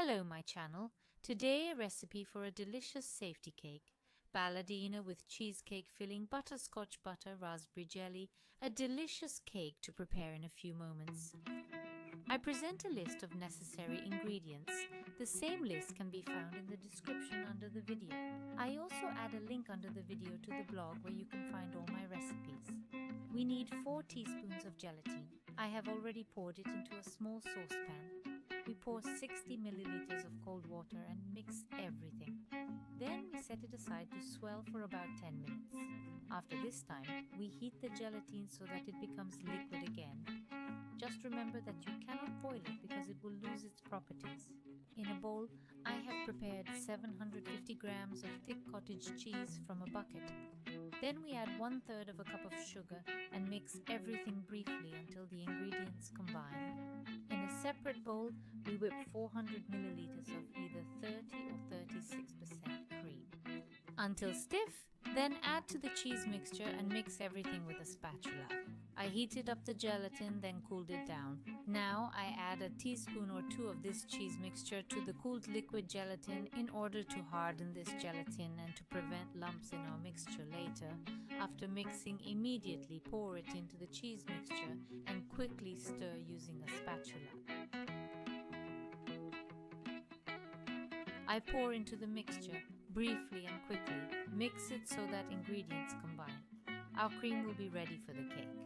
Hello my channel. Today a recipe for a delicious safety cake. Balladyna with cheesecake filling, butterscotch butter, raspberry jelly, a delicious cake to prepare in a few moments. I present a list of necessary ingredients. The same list can be found in the description under the video. I also add a link under the video to the blog where you can find all my recipes. We need 4 teaspoons of gelatin. I have already poured it into a small saucepan. We pour 60 milliliters of cold water and mix everything. Then we set it aside to swell for about 10 minutes. After this time, we heat the gelatin so that it becomes liquid again. Just remember that you cannot boil it because it will lose its properties. In a bowl, I have prepared 750 grams of thick cottage cheese from a bucket. Then we add 1/3 of a cup of sugar and mix everything briefly until the ingredients combine. In a separate bowl, we whip 400 milliliters of either 30 or 36% cream until stiff. Then add to the cheese mixture and mix everything with a spatula. I heated up the gelatin, then cooled it down. Now I add a teaspoon or 2 of this cheese mixture to the cooled liquid gelatin in order to harden this gelatin and to prevent lumps in our mixture later. After mixing, immediately pour it into the cheese mixture and quickly stir using a spatula. I pour into the mixture briefly and quickly. Mix it so that ingredients combine. Our cream will be ready for the cake.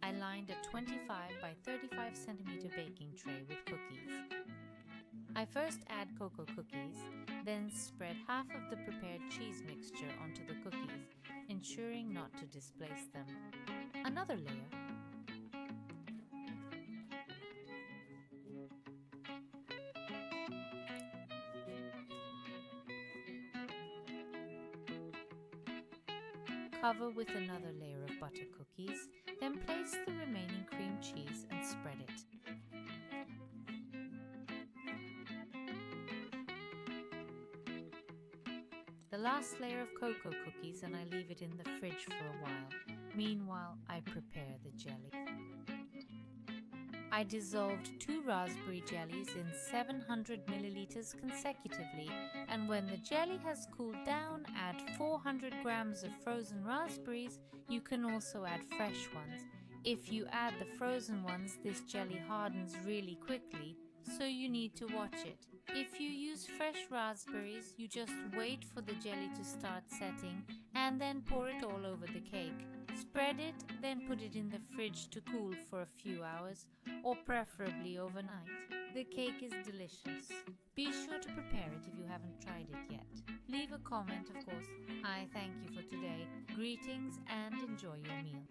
I lined a 25 by 35 centimeter baking tray with cookies. I first add cocoa cookies, then spread half of the prepared cheese mixture onto the cookies, ensuring not to displace them. Another layer. Cover with another layer of butter cookies, then place the remaining cream cheese and spread it. The last layer of cocoa cookies and I leave it in the fridge for a while. Meanwhile, I prepare the jelly. I dissolved 2 raspberry jellies in 700 milliliters consecutively, and when the jelly has cooled down, add 400 grams of frozen raspberries. You can also add fresh ones. If you add the frozen ones, this jelly hardens really quickly, so you need to watch it. If you use fresh raspberries, you just wait for the jelly to start setting and then pour it all over the cake. Spread it, then put it in the fridge to cool for a few hours, or preferably overnight. The cake is delicious. Be sure to prepare it if you haven't tried it yet. Leave a comment, of course. I thank you for today. Greetings and enjoy your meal.